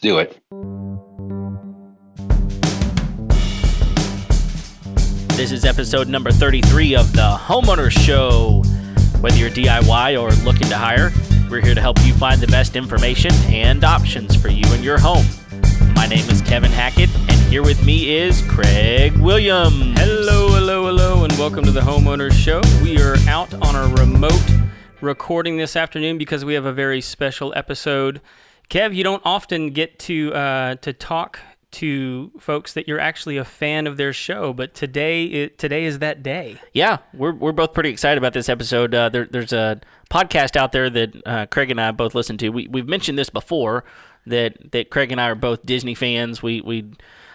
do it. This is episode number 33 of the Homeowner Show. Whether you're DIY or looking to hire, we're here to help you find the best information and options for you and your home. My name is Kevin Hackett, and here with me is Craig Williams. Hello, and welcome to the Homeowner Show. We are out on a remote recording this afternoon because we have a very special episode. Kev, you don't often get to talk to folks that you're actually a fan of their show, but today is that day. Yeah, we're both pretty excited about this episode. There's a podcast out there that Craig and I both listen to. We've mentioned this before, that Craig and I are both Disney fans. We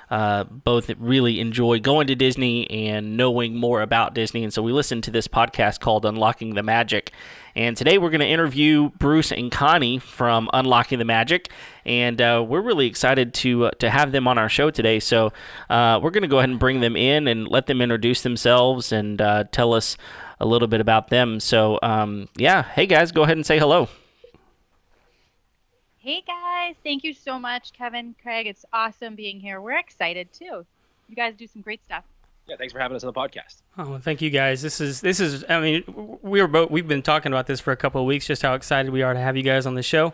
both really enjoy going to Disney and knowing more about Disney, and so we listen to this podcast called Unlocking the Magic. And today we're going to interview Bruce and Connie from Unlocking the Magic, and we're really excited to have them on our show today. So we're going to go ahead and bring them in and let them introduce themselves and tell us a little bit about them. So hey guys, go ahead and say hello. Hey guys, thank you so much, Kevin, Craig. It's awesome being here. We're excited too. You guys do some great stuff. Yeah, thanks for having us on the podcast. Oh, well, thank you guys. This is. I mean, we've been talking about this for a couple of weeks, just how excited we are to have you guys on the show.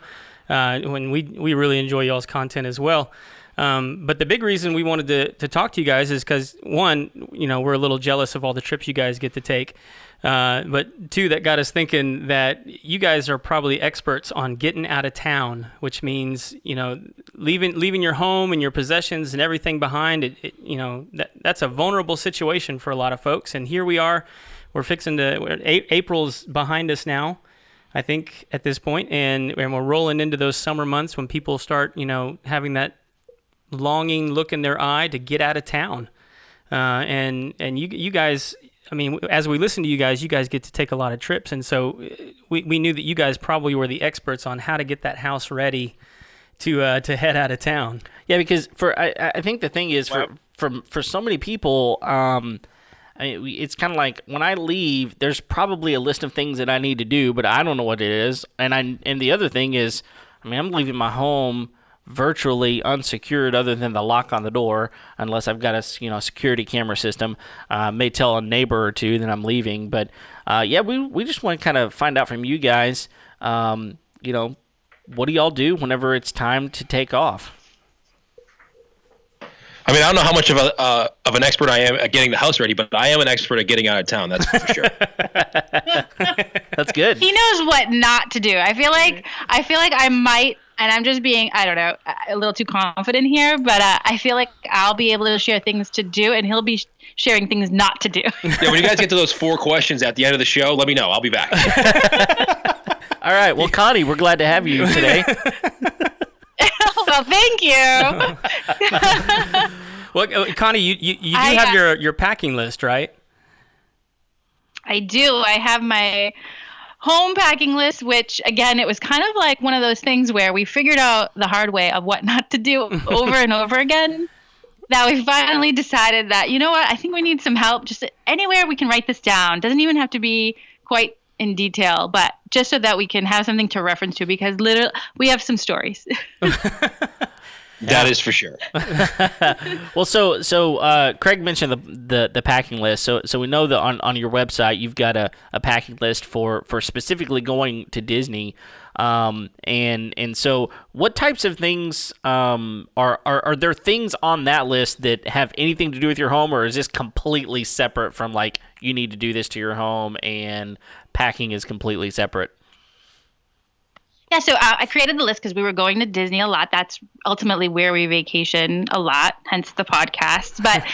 When we really enjoy y'all's content as well. But the big reason we wanted to talk to you guys is because, one, we're a little jealous of all the trips you guys get to take. But two, that got us thinking that you guys are probably experts on getting out of town, which means, leaving your home and your possessions and everything behind. That's a vulnerable situation for a lot of folks. And here we are, April's behind us now, I think, at this point, and we're rolling into those summer months when people start, having that longing look in their eye to get out of town. And you guys, I mean, as we listen to you guys get to take a lot of trips, and so we knew that you guys probably were the experts on how to get that house ready to head out of town. Yeah, because I think the thing is for so many people, it's kind of like when I leave, there's probably a list of things that I need to do, but I don't know what it is. And the other thing is, I'm leaving my home virtually unsecured other than the lock on the door, unless I've got a security camera system. May tell a neighbor or two that I'm leaving, but we just want to kind of find out from you guys, what do y'all do whenever it's time to take off? I mean, I don't know how much of an expert I am at getting the house ready, but I am an expert at getting out of town. That's for sure. That's good. He knows what not to do. I feel like I might, and I'm just being, I don't know, a little too confident here, but I feel like I'll be able to share things to do, and he'll be sharing things not to do. Yeah, when you guys get to those 4 questions at the end of the show, let me know. I'll be back. All right. Well, Connie, we're glad to have you today. Well, thank you. Well, Connie, you do have your packing list, right? I do. I have my home packing list, which, again, it was kind of like one of those things where we figured out the hard way of what not to do over and over again, that we finally decided that, you know what, I think we need some help. Just anywhere we can write this down. Doesn't even have to be quite in detail, but just so that we can have something to reference to, because literally we have some stories. That is for sure. Well, so Craig mentioned the packing list. So we know that on your website you've got a packing list for specifically going to Disney. And so what types of things are there things on that list that have anything to do with your home, or is this completely separate from, like, you need to do this to your home and packing is completely separate? Yeah, so I created the list because we were going to Disney a lot. That's ultimately where we vacation a lot, hence the podcast. But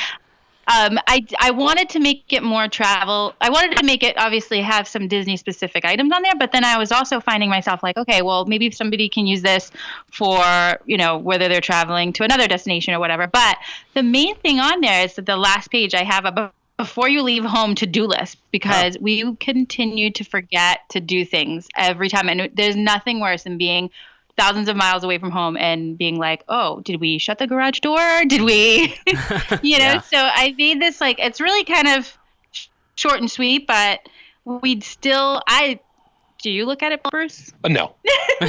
I wanted to make it more travel. I wanted to make it obviously have some Disney-specific items on there, but then I was also finding myself like, okay, well, maybe somebody can use this for, whether they're traveling to another destination or whatever. But the main thing on there is that the last page I have a before you leave home to-do list, because we continue to forget to do things every time. And there's nothing worse than being thousands of miles away from home and being like, oh, did we shut the garage door? Did we, Yeah. So I made this, like, it's really kind of short and sweet, but I Do you look at it, Bruce? No. You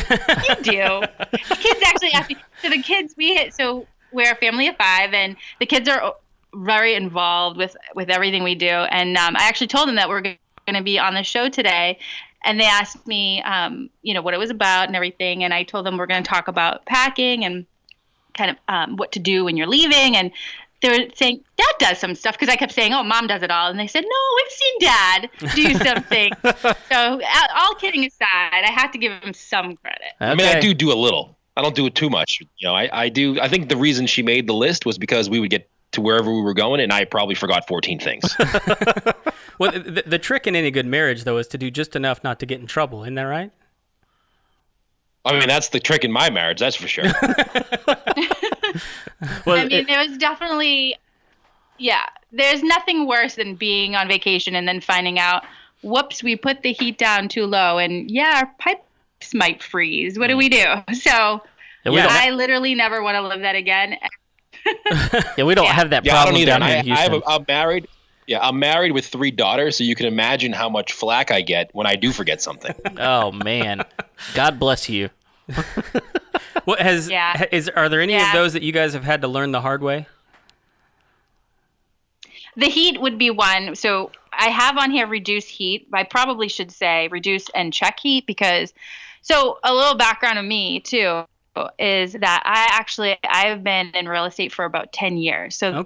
do. The kids actually ask me. So the kids, we're a family of 5, and the kids are very involved with everything we do. And I actually told them that we're going to be on the show today, and they asked me, what it was about and everything. And I told them we're going to talk about packing and kind of what to do when you're leaving. And they were saying, Dad does some stuff, because I kept saying, oh, Mom does it all. And they said, no, we've seen Dad do something. So all kidding aside, I have to give him some credit. Okay. I mean, I do a little. I don't do it too much. I do. I think the reason she made the list was because we would get to wherever we were going, and I probably forgot 14 things. Well, the trick in any good marriage, though, is to do just enough not to get in trouble. Isn't that right? I mean, that's the trick in my marriage, that's for sure. Well, I mean, there was definitely, there's nothing worse than being on vacation and then finding out, whoops, we put the heat down too low, and our pipes might freeze. What do we do? So I literally never want to live that again. we don't have that I don't problem either. down here in Houston. I'm married. Yeah, I'm married with 3 daughters, so you can imagine how much flack I get when I do forget something. Oh, man. God bless you. What are there any of those that you guys have had to learn the hard way? The heat would be one. So I have on here reduce heat. I probably should say reduce and check heat, because a little background of me too is that I've been in real estate for about 10 years. So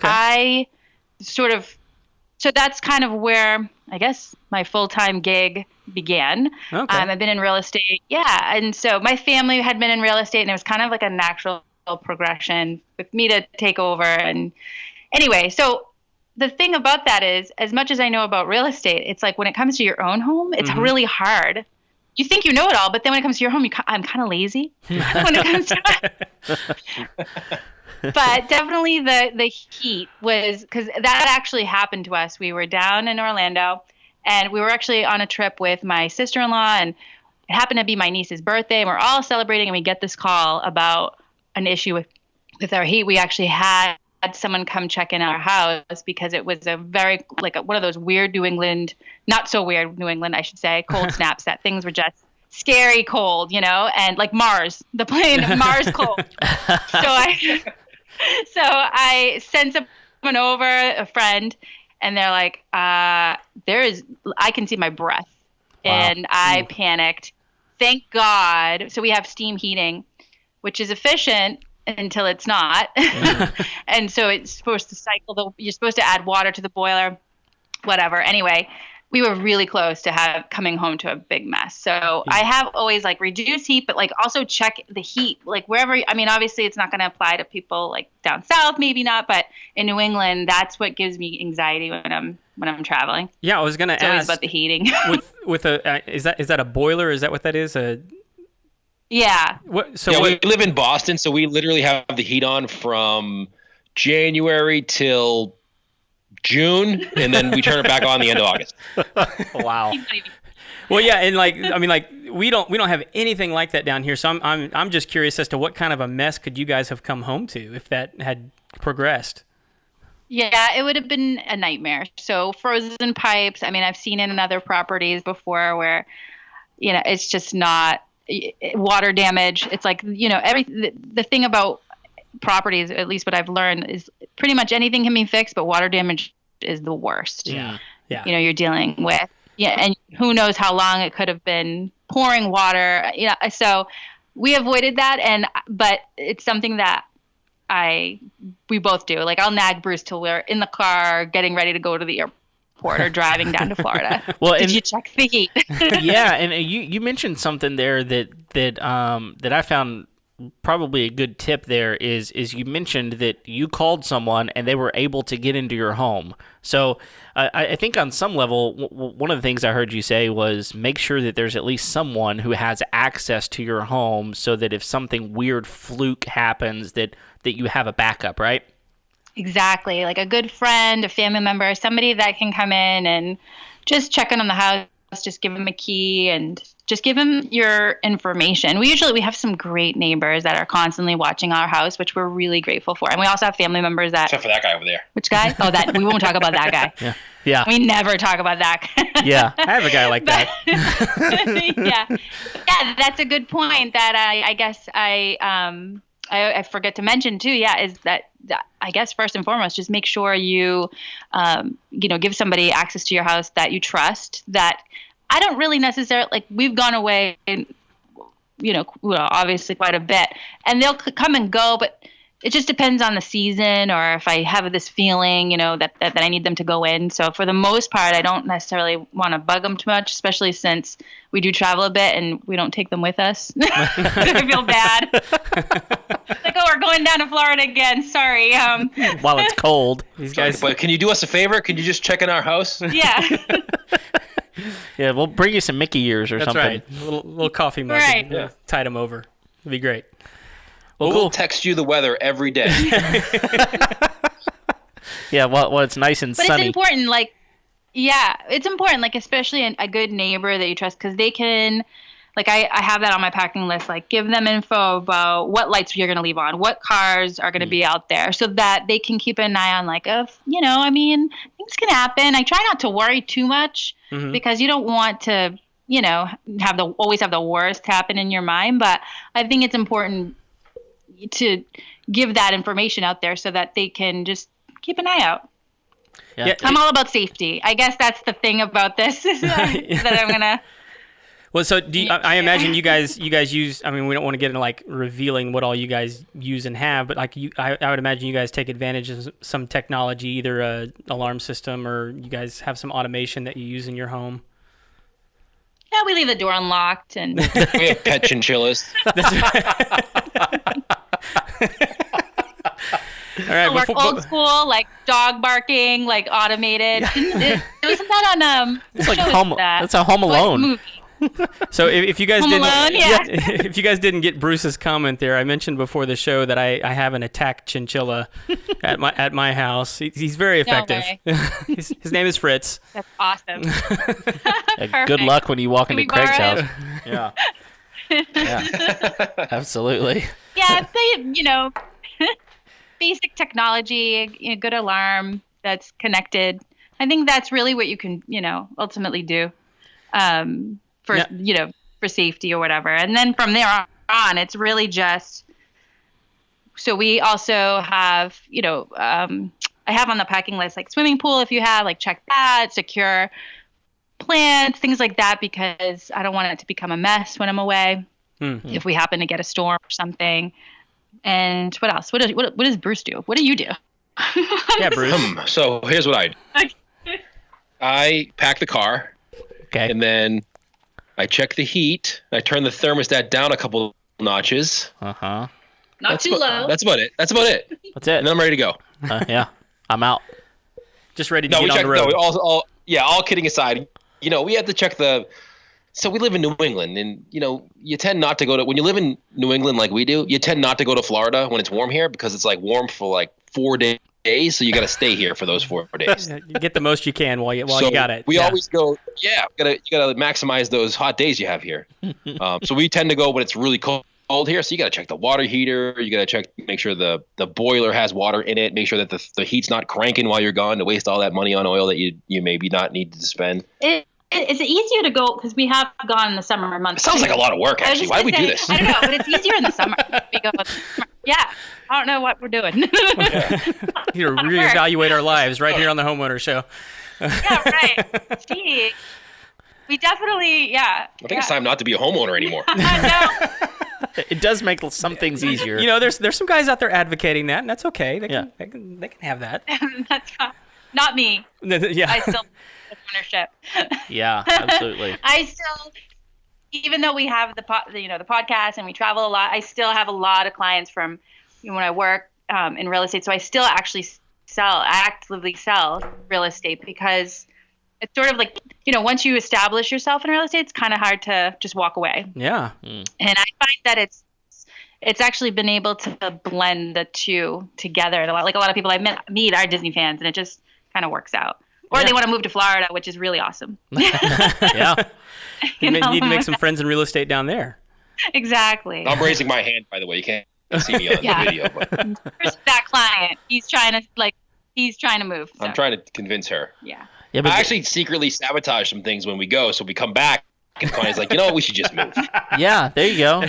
so that's kind of where I guess my full-time gig began. Okay. I've been in real estate. Yeah. And so my family had been in real estate, and it was kind of like a natural progression with me to take over. And anyway, so the thing about that is, as much as I know about real estate, it's like when it comes to your own home, it's really hard. You think you know it all, but then when it comes to your home, I'm kind of lazy when it comes to But definitely the heat was, because that actually happened to us. We were down in Orlando, and we were actually on a trip with my sister-in-law, and it happened to be my niece's birthday, and we're all celebrating, and we get this call about an issue with our heat. We actually had someone come check in our house because it was a very, one of those weird New England, not so weird New England, I should say, cold snaps that things were just scary cold, and like Mars, the plane, Mars cold. So I sent someone over, a friend, and they're like, I can see my breath. Wow. And I panicked. Thank God. So we have steam heating, which is efficient until it's not. And so it's supposed to cycle. You're supposed to add water to the boiler, whatever. Anyway, we were really close to coming home to a big mess. So I have always reduce heat, but also check the heat, wherever. I mean, obviously it's not going to apply to people down south, maybe not, but in New England, that's what gives me anxiety when I'm traveling. Yeah, I was going to ask. It's always about the heating. with is that a boiler? Is that what that is? Yeah. We live in Boston, so we literally have the heat on from January till June, and then we turn it back on the end of August. Wow. Well, yeah, and we don't have anything like that down here. So I'm just curious as to what kind of a mess could you guys have come home to if that had progressed. Yeah, it would have been a nightmare. So frozen pipes. I mean, I've seen it in other properties before where, it's just not water damage. It's the thing about properties, at least what I've learned, is pretty much anything can be fixed, but water damage is the worst. Yeah. You're dealing with. Yeah, and who knows how long it could have been pouring water. So we avoided that, but it's something that we both do. I'll nag Bruce till we're in the car getting ready to go to the airport or driving down to Florida. Well, did you check the heat? Yeah, and you mentioned something there that I found probably a good tip there is you mentioned that you called someone and they were able to get into your home. So I think on some level, one of the things I heard you say was make sure that there's at least someone who has access to your home so that if something weird fluke happens that you have a backup, right? Exactly. Like a good friend, a family member, somebody that can come in and just check in on the house just give them a key and just give them your information. We have some great neighbors that are constantly watching our house, which we're really grateful for. And we also have family members that. Except for that guy over there. Which guy? Oh, that we won't talk about that guy. Yeah. We never talk about that guy. Yeah. I have a guy like that. Yeah, that's a good point. That I guess I forget to mention too. Yeah, is that I guess first and foremost, just make sure you give somebody access to your house that you trust. That I don't really necessarily like. We've gone away, obviously quite a bit, and they'll come and go, but it just depends on the season or if I have this feeling, that I need them to go in. So for the most part, I don't necessarily want to bug them too much, especially since we do travel a bit and we don't take them with us. I feel bad. Like, oh, we're going down to Florida again. Sorry. While it's cold. These guys. But can you do us a favor? Can you just check in our house? Yeah. Yeah, we'll bring you some Mickey ears or That's something. right. A little coffee mug. Right. And, tide them over. It'd be great. Well, We'll cool. text you the weather every day. Yeah, well, it's nice and But sunny. it's important, it's important, especially a good neighbor that you trust, because they can, I have that on my packing list, give them info about what lights you're going to leave on, what cars are going to be out there, so that they can keep an eye on, things can happen. I try not to worry too much, because you don't want to, always have the worst happen in your mind, but I think it's important to give that information out there so that they can just keep an eye out. Yeah. I'm all about safety. I guess that's the thing about this that I'm gonna. Well, so I imagine you guys use. I mean, we don't want to get into revealing what all you guys use and have, but I would imagine you guys take advantage of some technology, either a alarm system or you guys have some automation that you use in your home. Yeah, we leave the door unlocked and. We have pet chinchillas. All right, Work old school, dog barking, automated. Wasn't that on It's like that's a Home Alone. Movie? So if you guys Home didn't, Alone, yeah. if you guys didn't get Bruce's comment there, I mentioned before the show that I have an attack chinchilla at my house. He's very effective. No His name is Fritz. That's awesome. Good luck when you walk into we Craig's borrow house. Yeah. Yeah. Absolutely. Yeah, basic technology, a good alarm that's connected. I think that's really what you can, ultimately do, for safety or whatever. And then from there on, it's really just. So we also have, I have on the packing list swimming pool. If you have check that, secure plants, things like that, because I don't want it to become a mess when I'm away. Mm-hmm. If we happen to get a storm or something. And what else? What does Bruce do? What do you do? Yeah, Bruce. So here's what I do. Okay. I pack the car. Okay. And then I check the heat. I turn the thermostat down a couple notches. Uh-huh. Not too low. That's about it. That's it. And then I'm ready to go. Yeah. I'm out. Just ready to get on the road. All kidding aside, we have to check so we live in New England, and, you tend not to go to – when you live in New England like we do, you tend not to go to Florida when it's warm here because it's, warm for, 4 days, so you got to stay here for those 4 days. You get the most you can while you got it. We always go – you got to maximize those hot days you have here. So we tend to go when it's really cold here, so you got to check the water heater. You got to make sure the boiler has water in it, make sure that the heat's not cranking while you're gone to waste all that money on oil that you maybe not need to spend. It's easier to go because we have gone in the summer months. It sounds like a lot of work, actually. Why do we do this? I don't know, but it's easier in the summer. Yeah, I don't know what we're doing. Here, reevaluate our lives right here on the Homeowner Show. Yeah, right. Gee, we definitely, I think it's time not to be a homeowner anymore. No. It does make some things easier. There's some guys out there advocating that, and that's okay. They can have that. That's fine. Not me. Yeah. I still ownership. Yeah, absolutely. I still, even though we have the podcast and we travel a lot, I still have a lot of clients from when I work in real estate. So I still actually actively sell real estate because it's sort of once you establish yourself in real estate, it's kind of hard to just walk away. Yeah. And I find that it's actually been able to blend the two together. And a lot of people I meet are Disney fans, and it just kind of works out. Or they want to move to Florida, which is really awesome. Yeah. You need to make some friends in real estate down there. Exactly. I'm raising my hand, by the way. You can't see me on the video, but Here's that client. He's trying to move. So. I'm trying to convince her. Yeah. Yeah, but I actually secretly sabotage some things when we go, so we come back and Connie's like, we should just move. yeah, there you go.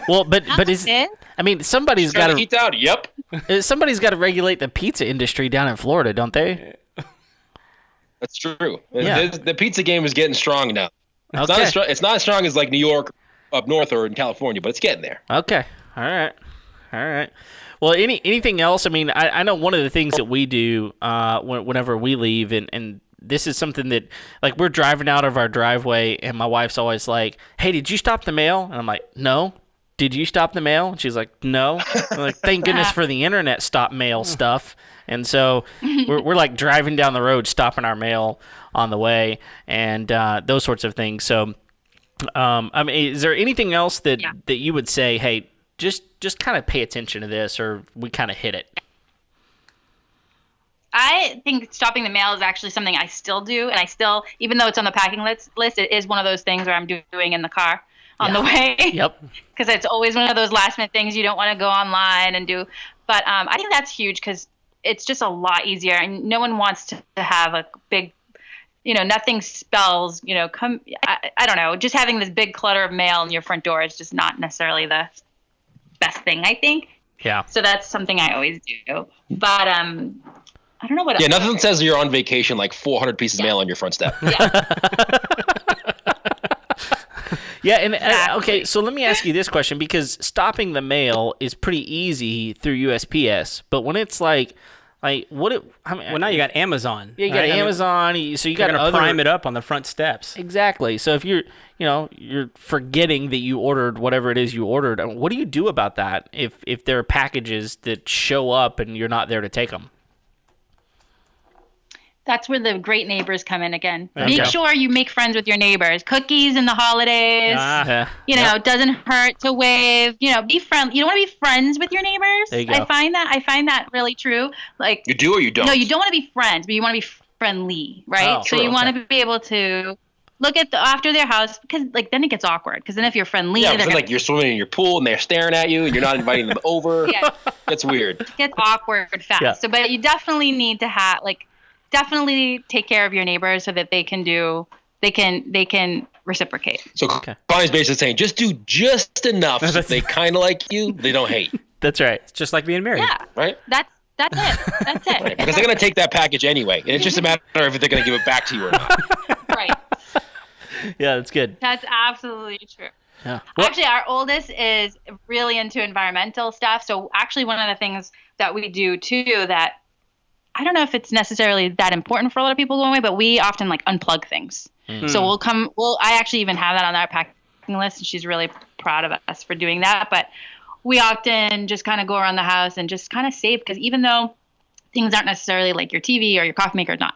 Well, but is it. I mean, somebody's got Trying to to heat down. Yep, somebody's got to regulate the pizza industry down in Florida, don't they? that's true. Yeah. The pizza game is getting strong now. It's Okay. it's not as strong as like New York up north or in California, but it's getting there. Okay. All right. Well, anything else? I mean, I know one of the things that we do whenever we leave, and this is something that, like, we're driving out of our driveway, and my wife's always like, "Hey, did you stop the mail?" And I'm like, "No." "Did you stop the mail?" And she's like, "No." I'm like, "Thank goodness for the internet stop mail stuff." And so we're like driving down the road, stopping our mail on the way, and those sorts of things. So, I mean, is there anything else that you would say, hey, just kind of pay attention to this, or we kind of hit it? I think stopping the mail is actually something I still do, and I still, even though it's on the packing list, it is one of those things where I'm doing in the car on the way. Yep. Because it's always one of those last minute things you don't want to go online and do. But I think that's huge because it's just a lot easier, and no one wants to have a big, nothing spells, I don't know, just having this big clutter of mail in your front door is just not necessarily the best thing, I think. Yeah. So that's something I always do. But I don't know what else. Yeah, nothing says you're on vacation like 400 pieces of mail on your front step. Yeah, and Exactly. okay, so let me ask you this question, because stopping the mail is pretty easy through USPS, but when it's like what? Well, now you got Amazon. Yeah, you got right? Amazon, so you got You're other. gonna prime it up on the front steps. Exactly. So if you're forgetting that you ordered whatever it is you ordered, what do you do about that if there are packages that show up and you're not there to take them? That's where the great neighbors come in again. Okay. Make sure you make friends with your neighbors. Cookies in the holidays. It doesn't hurt to wave. Be friendly. You don't want to be friends with your neighbors. There you go. I find that really true. Like, You do or you don't? no, you don't want to be friends, but you want to be friendly, right? Oh, so true, you want okay. to be able to look at after their house, because then it gets awkward. Because then if you're friendly, Yeah, they're but gonna- like you're swimming in your pool and they're staring at you and you're not inviting them over. Yeah. That's weird. it gets awkward fast. Yeah. So, but you definitely need to definitely take care of your neighbors so that they can reciprocate. So Connie's basically saying, just do just enough so if they kind of like you, they don't hate. That's right. It's just like being married. Yeah, Right? that's it. That's it. Because they're going to take that package anyway. And it's just a matter of if they're going to give it back to you or not. Right. Yeah, that's good. That's absolutely true. Yeah. Actually, our oldest is really into environmental stuff. So actually, one of the things that we do too that I don't know if it's necessarily that important for a lot of people going away, but we often unplug things. So I actually even have that on our packing list, and she's really proud of us for doing that. But we often just kind of go around the house and just kind of save, because even though things aren't necessarily like your TV or your coffee maker is not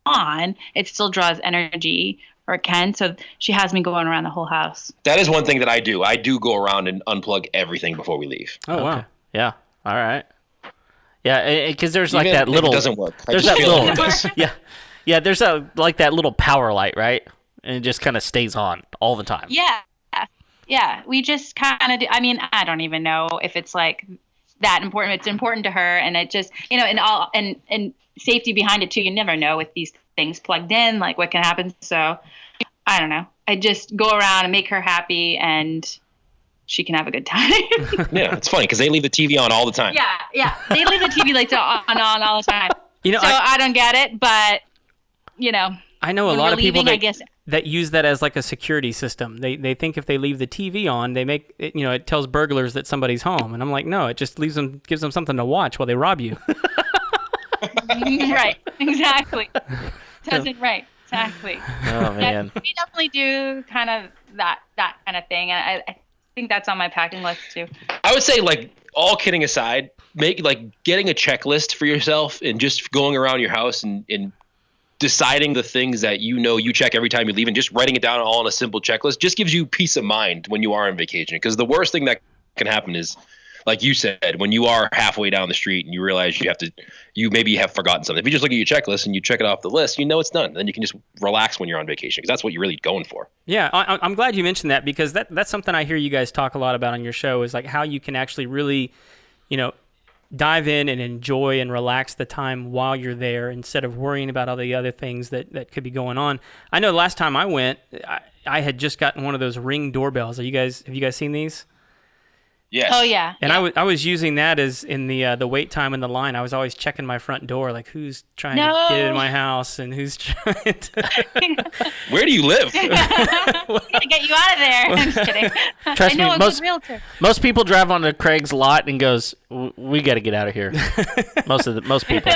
on, it still draws energy, or it can. So she has me going around the whole house. That is one thing that I do. I do go around and unplug everything before we leave. Oh wow. Okay. Yeah. All right. Yeah, because there's like Even that if little. It doesn't work. I There's just that feel little. it does. Yeah. There's that little power light, right? And it just kind of stays on all the time. Yeah. We just kind of do. I mean, I don't even know if it's like that important. It's important to her, and it just, and safety behind it too. You never know with these things plugged in, like what can happen. So I don't know. I just go around and make her happy, and she can have a good time. Yeah, it's funny because they leave the TV on all the time. Yeah. They leave the TV lights on all the time. So I don't get it, but I know a when lot we're of people leaving, I guess. that use that as like a security system. They think if they leave the TV on, they make it, it tells burglars that somebody's home. And I'm like, no, it just gives them something to watch while they rob you. Right. Exactly. Right. Exactly. Oh man. We definitely do kind of that kind of thing, and I think that's on my packing list too. I would say, all kidding aside, getting a checklist for yourself and just going around your house and deciding the things that you check every time you leave, and just writing it down all on a simple checklist just gives you peace of mind when you are on vacation. Because the worst thing that can happen is like you said, when you are halfway down the street and you realize you maybe have forgotten something. If you just look at your checklist and you check it off the list, it's done. Then you can just relax when you're on vacation, because that's what you're really going for. Yeah, I'm glad you mentioned that, because that's something I hear you guys talk a lot about on your show, is like how you can actually really, dive in and enjoy and relax the time while you're there, instead of worrying about all the other things that could be going on. I know the last time I went, I had just gotten one of those Ring doorbells. Have you guys seen these? Yes. Oh yeah. And I was using that as in the wait time in the line. I was always checking my front door, like who's trying to get in my house and who's trying to. Where do you live? We're gonna get you out of there. I'm just kidding. Trust I know me, a good realtor. most people drive onto Craig's lot and goes, "We got to get out of here." most people.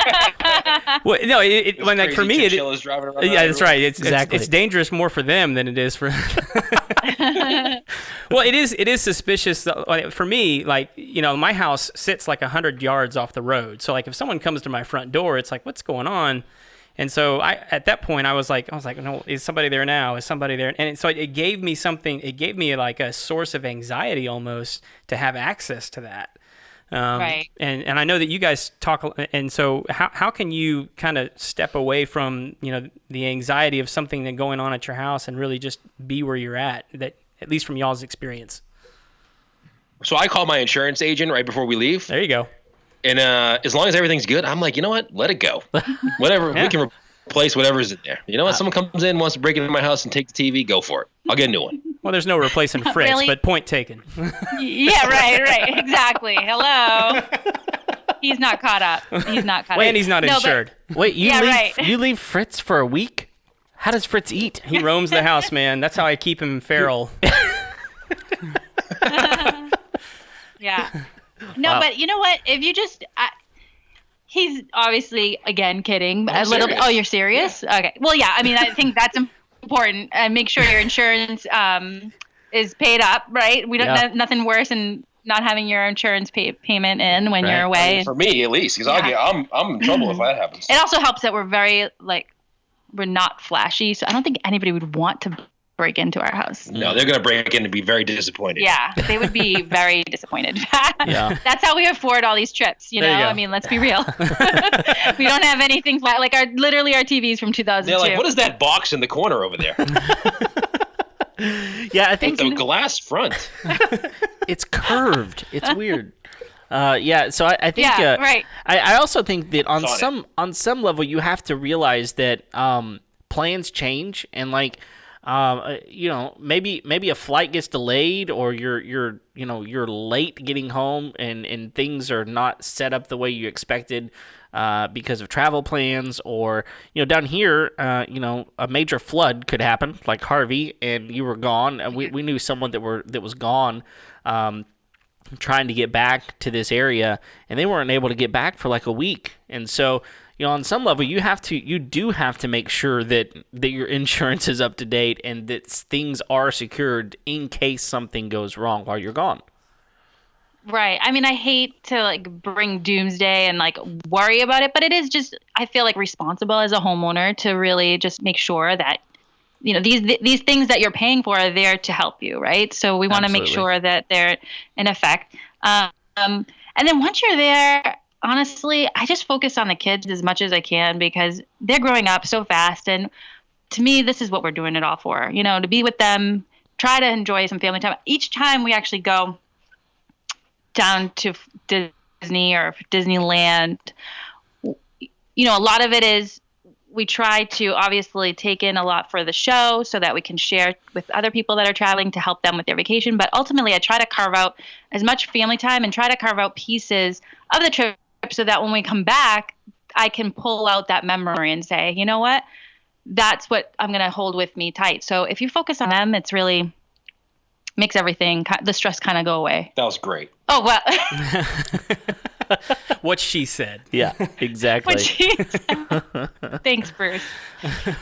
Well, no, when like for me, driving around yeah, that's right. Exactly. It's dangerous more for them than it is for. Well, it is suspicious for me. Like, my house sits like 100 yards off the road. So like if someone comes to my front door, it's like, what's going on? And so at that point I was like, no, is somebody there now? Is somebody there? And so it gave me something. It gave me like a source of anxiety almost to have access to that. Right. And I know that you guys talk, and so how can you kind of step away from, the anxiety of something that going on at your house and really just be where you're at least from y'all's experience? So I call my insurance agent right before we leave. There you go. And as long as everything's good, I'm like, you know what? Let it go. Whatever. Yeah. We can replace whatever's in there. You know what? Someone comes in, wants to break into my house and take the TV, go for it. I'll get a new one. Well, there's no replacing Fritz, Really? but point taken. Yeah, right. Exactly. Hello. He's not caught up. And he's not insured. Wait, Yeah, right. you leave Fritz for a week? How does Fritz eat? He roams the house, man. That's how I keep him feral. Yeah. No, Wow. but you know what? If you just, he's obviously again kidding I'm a little bit. serious. Oh, you're serious? Yeah. Okay. Well, yeah. I mean, I think that's important. Make sure your insurance is paid up, right? We don't Yeah. nothing worse than not having your insurance payment in when Right. you're away. For me, at least, because I'm in trouble if that happens. It also helps that we're not flashy, so I don't think anybody would want to break into our house. No, they're going to break in and be very disappointed. Yeah, they would be very disappointed. Yeah. That's how we afford all these trips, There you go. I mean, let's be real. We don't have anything flat. Like our TV's from 2002. They're like, what is that box in the corner over there? Yeah, I think The glass front. it's curved. It's weird. Yeah, so I think Yeah, right. I also think that Saw it. on some level you have to realize that plans change, and like maybe a flight gets delayed, or you're late getting home, and things are not set up the way you expected because of travel plans, or down here a major flood could happen like Harvey, and you were gone. And we knew someone that was gone trying to get back to this area, and they weren't able to get back for like a week. And so on some level you do have to make sure that your insurance is up to date and that things are secured in case something goes wrong while you're gone. Right. I mean, I hate to bring doomsday and worry about it, but it is just, I feel responsible as a homeowner to really just make sure that these things that you're paying for are there to help you, right? So we want to make Absolutely. sure that they're in effect. And then once you're there, honestly, I just focus on the kids as much as I can, because they're growing up so fast. And to me, this is what we're doing it all for, to be with them, try to enjoy some family time. Each time we actually go down to Disney or Disneyland, a lot of it is we try to obviously take in a lot for the show so that we can share with other people that are traveling to help them with their vacation. But ultimately, I try to carve out as much family time and try to carve out pieces of the trip so that when we come back, I can pull out that memory and say, you know what, that's what I'm going to hold with me tight. So if you focus on them, it's really makes everything, the stress kind of go away. That was great. Oh, well. What she said. Yeah, exactly. Thanks, Bruce.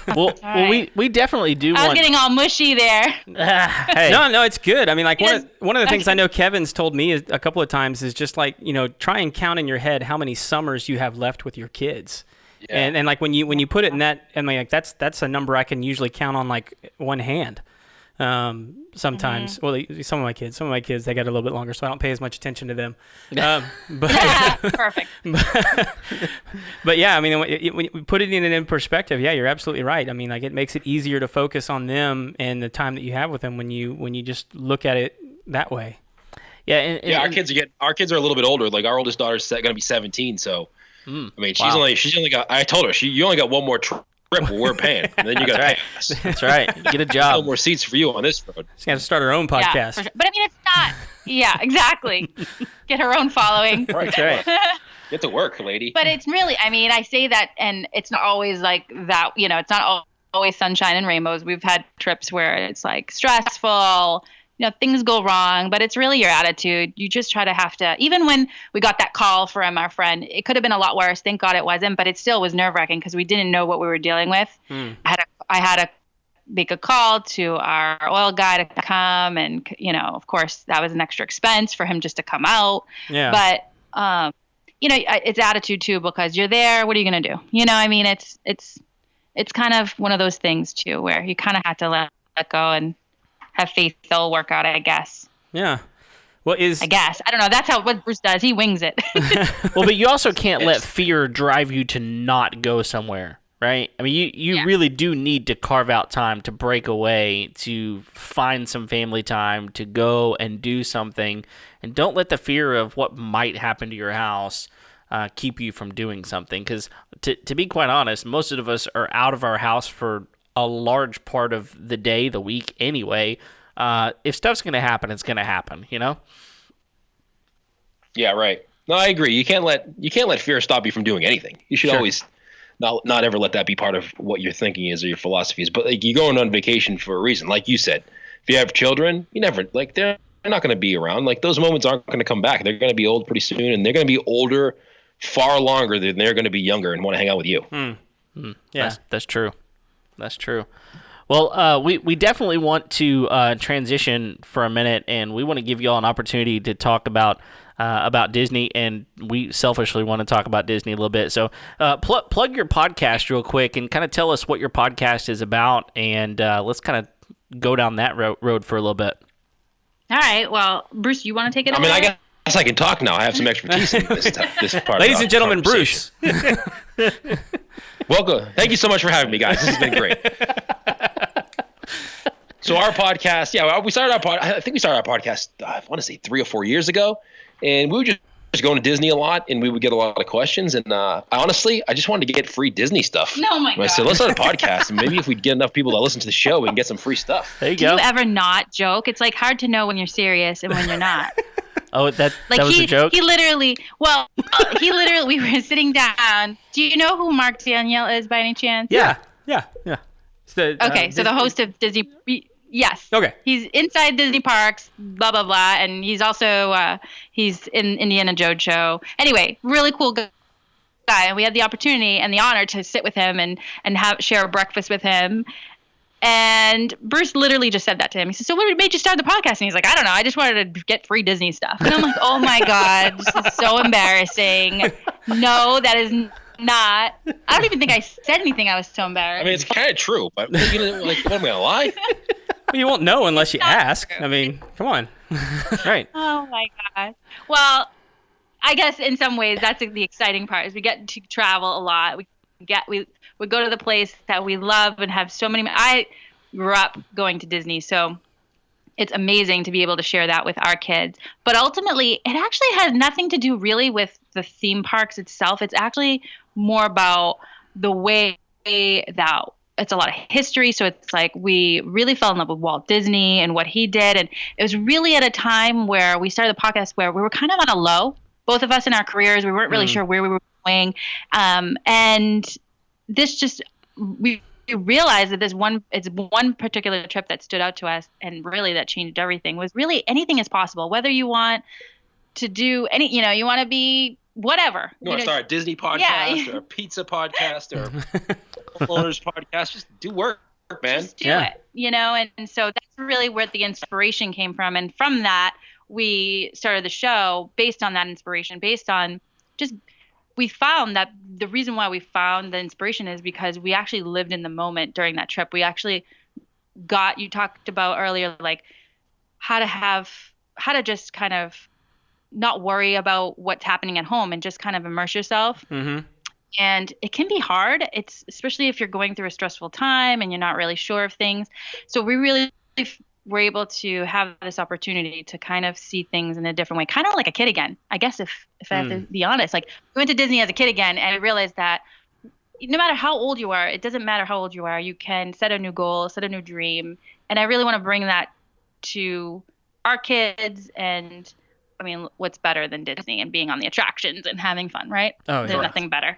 Well, right. we definitely do I was want. getting all mushy there. Hey, No, it's good. I mean, Yes. one of the things I know Kevin's told me a couple of times is just try and count in your head how many summers you have left with your kids. Yeah. And when you put it in that, I mean, that's a number I can usually count on one hand. Sometimes, well, some of my kids, they got a little bit longer, so I don't pay as much attention to them. But Perfect. but yeah, I mean, when you put it in perspective, yeah, you're absolutely right. I mean, like it makes it easier to focus on them and the time that you have with them when you just look at it that way. Yeah, and our kids are a little bit older. Like our oldest daughter's going to be 17, so I mean, she's only got. I told her you only got one more trip we're paying, and then you got to pay us. That's right. You get a job. No more seats for you on this road. She's got to start her own podcast. Yeah, sure. But I mean, it's not. Yeah, exactly. Get her own following. Right. Get to work, lady. But it's really, I mean, I say that, and it's not always like that. You know, it's not always sunshine and rainbows. We've had trips where it's like stressful. You know, things go wrong, but it's really your attitude. You just try to have to, even when we got that call from our friend, it could have been a lot worse. Thank God it wasn't, but it still was nerve wracking because we didn't know what we were dealing with. I had to make a call to our oil guy to come, and, you know, of course that was an extra expense for him just to come out. Yeah. But, you know, it's attitude too, because you're there. What are you going to do? You know, I mean, it's kind of one of those things too, where you kind of have to let go and have faith they'll work out, I guess. Yeah. Well, I guess. I don't know. That's what Bruce does. He wings it. Well, but you also can't let fear drive you to not go somewhere, right? I mean, you really do need to carve out time to break away, to find some family time, to go and do something. And don't let the fear of what might happen to your house keep you from doing something. Because to be quite honest, most of us are out of our house for a large part of the day, the week anyway. If stuff's going to happen, it's going to happen, you know? Yeah, right. No, I agree. You can't let fear stop you from doing anything. You should always not ever let that be part of what your thinking is or your philosophy is. But like, you're going on vacation for a reason. Like you said, if you have children, you never, like, they're not going to be around. Like, those moments aren't going to come back. They're going to be old pretty soon, and they're going to be older far longer than they're going to be younger and want to hang out with you. Yeah, that's true. That's true. Well, we definitely want to transition for a minute, and we want to give you all an opportunity to talk about Disney, and we selfishly want to talk about Disney a little bit. So plug your podcast real quick and kind of tell us what your podcast is about, and let's kind of go down that road for a little bit. All right. Well, Bruce, you want to take it away? I guess I can talk now. I have some expertise in this part. Ladies and gentlemen, Bruce. Welcome. Thank you so much for having me, guys. This has been great. So our podcast, I think we started our podcast, I want to say 3 or 4 years ago, and we were just going to Disney a lot, and we would get a lot of questions. And honestly, I just wanted to get free Disney stuff. Oh my God. I said, let's start a podcast, and maybe if we get enough people that listen to the show, we can get some free stuff. There you go. Do you ever not joke? It's like hard to know when you're serious and when you're not. Oh, that was a joke? He literally, we were sitting down. Do you know who Mark Daniel is by any chance? Yeah. So the host of Disney. Yes. Okay. He's inside Disney parks, blah, blah, blah. And he's also, he's in Indiana Jones show. Anyway, really cool guy. And we had the opportunity and the honor to sit with him and share a breakfast with him. And Bruce literally just said that to him. He said, so what made you start the podcast? And he's like, I don't know. I just wanted to get free Disney stuff. And I'm like, oh my God, this is so embarrassing. No, that is not. I don't even think I said anything. I was so embarrassed. I mean, it's kind of true, but what am I going to lie? Well, you won't know unless you ask. True. I mean, come on. Right. Oh my God. Well, I guess in some ways that's the exciting part is we get to travel a lot. We go to the place that we love and have so many. I grew up going to Disney, so it's amazing to be able to share that with our kids. But ultimately, it actually has nothing to do really with the theme parks itself. It's actually more about the way that it's a lot of history. So it's like we really fell in love with Walt Disney and what he did. And it was really at a time where we started the podcast where we were kind of on a low, both of us in our careers. We weren't really sure where we were going. And this just, we realized that it's one particular trip that stood out to us and really that changed everything was really anything is possible. Whether you want to do you want to be whatever. You want to start a Disney podcast or a pizza podcast or owners podcast. Just do work, man. Just do it, and so that's really where the inspiration came from. And from that, we started the show based on that inspiration, based on just we found that the reason why we found the inspiration is because we actually lived in the moment during that trip. We actually you talked about earlier, like how to just kind of not worry about what's happening at home and just kind of immerse yourself. Mm-hmm. And it can be hard. It's especially if you're going through a stressful time and you're not really sure of things. So we really were able to have this opportunity to kind of see things in a different way, kind of like a kid again. I guess if I have to be honest, like we went to Disney as a kid again, and I realized that no matter how old you are, it doesn't matter how old you are, you can set a new goal, set a new dream. And I really want to bring that to our kids. And I mean, what's better than Disney and being on the attractions and having fun, right? Oh, There's nothing better.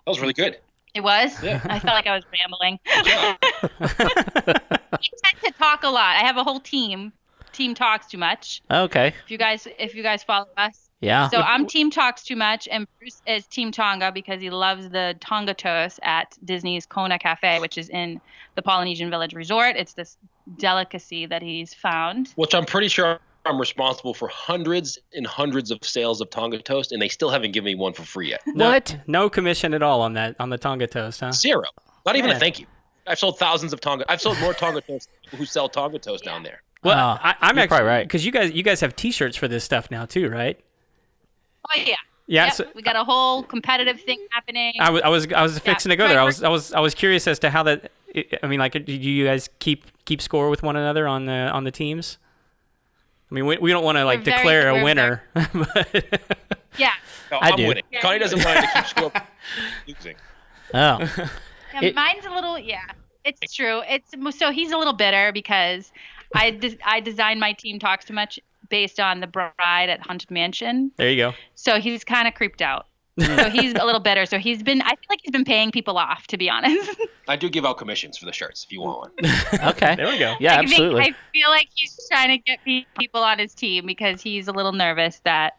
That was really good. It was? Yeah. I felt like I was rambling. Yeah. I tend to talk a lot. I have a whole team. Team talks too much. Okay. If you guys follow us. Yeah. So I'm team talks too much, and Bruce is team Tonga because he loves the Tonga toast at Disney's Kona Cafe, which is in the Polynesian Village Resort. It's this delicacy that he's found. Which I'm pretty sure I'm responsible for hundreds and hundreds of sales of Tonga toast, and they still haven't given me one for free yet. What? No commission at all on the Tonga toast, huh? Zero. Not even Man. a thank you. I've sold thousands of Tonga. I've sold more Tonga toast than people who sell Tonga toast down there. Well, Oh, I'm you're actually probably right. because you guys have T-shirts for this stuff now too, right? Oh yeah. Yeah. Yep, So we got a whole competitive thing happening. I was fixing to go there. I was curious as to how that. I mean, like, do you guys keep score with one another on the teams? I mean, we don't want to like declare a winner, but Yeah. No, I I'm do. winning. Connie doesn't mind to keep score. Losing. Oh. Yeah, mine's a little, it's true. So he's a little bitter because I designed my team talks too much based on the bride at Haunted Mansion. there you go. So he's kind of creeped out. So he's a little bitter. So I feel like he's been paying people off, to be honest. I do give out commissions for the shirts if you want one. Okay. There we go. Yeah, absolutely. I feel like he's trying to get people on his team because he's a little nervous that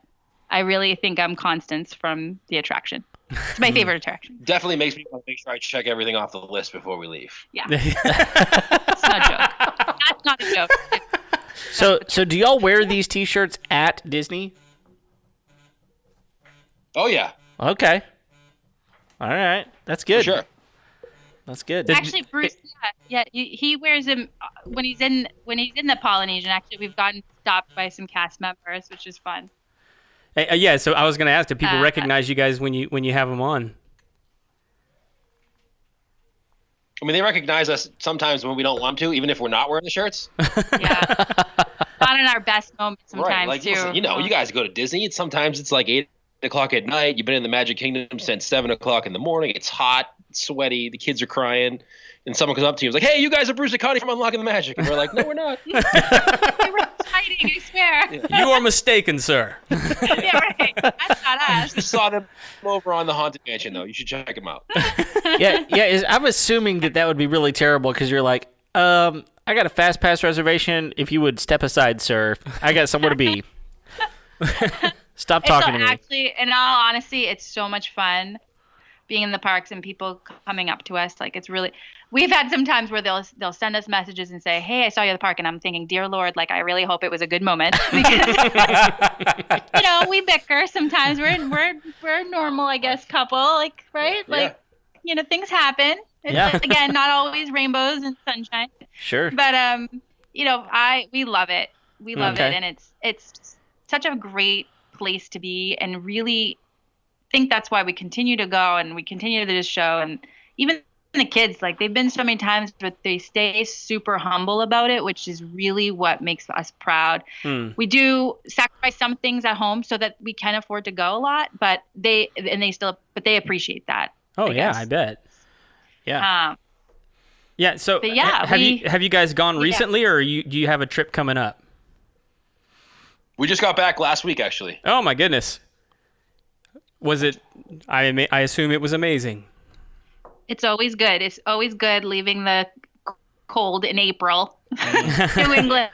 I really think I'm Constance from the attraction. It's my favorite attraction. Definitely makes me want to make sure I check everything off the list before we leave. Yeah. It's not a joke. That's not a joke. So do y'all wear these T-shirts at Disney? Oh yeah, Okay. All right. That's good. sure. That's good. Actually, Bruce, he wears them when he's in the Polynesian. Actually, we've gotten stopped by some cast members, which is fun. Yeah. So I was gonna ask, do people Uh, recognize you guys when you have them on? I mean, they recognize us sometimes when we don't want to, even if we're not wearing the shirts. Yeah, not in our best moments sometimes Right. Like, too. listen, you guys go to Disney. Sometimes it's like 8:00 at night. You've been in the Magic Kingdom since 7:00 in the morning. It's hot, it's sweaty. The kids are crying. And someone comes up to you and is like, hey, you guys are Bruce and Connie from Unlocking the Magic. And we're like, no, we're not. They were hiding, I swear. You are mistaken, sir. Yeah, right. That's not us. Just saw them over on the Haunted Mansion, though. You should check them out. Yeah. I'm assuming that would be really terrible because you're like, I got a fast pass reservation. If you would step aside, sir, I got somewhere to be. Stop talking to me. Actually, in all honesty, it's so much fun being in the parks and people coming up to us. Like, it's really. We've had some times where they'll send us messages and say, "Hey, I saw you at the park," and I'm thinking, "Dear Lord, like I really hope it was a good moment." Because, we bicker sometimes. We're a normal, I guess, couple, like, right? Like, things happen. It's, again, not always rainbows and sunshine. Sure. But we love it. We love it, and it's such a great place to be, and really think that's why we continue to go and we continue to do this show. And even the kids, like, they've been so many times, but they stay super humble about it, which is really what makes us proud. We do sacrifice some things at home so that we can afford to go a lot, but they appreciate that. Oh yeah, I bet. Yeah. Yeah. So But yeah, have you guys gone recently, or do you have a trip coming up? We just got back last week, actually. Oh my goodness. Was it? I assume it was amazing. It's always good. It's always good leaving the cold in April, New England,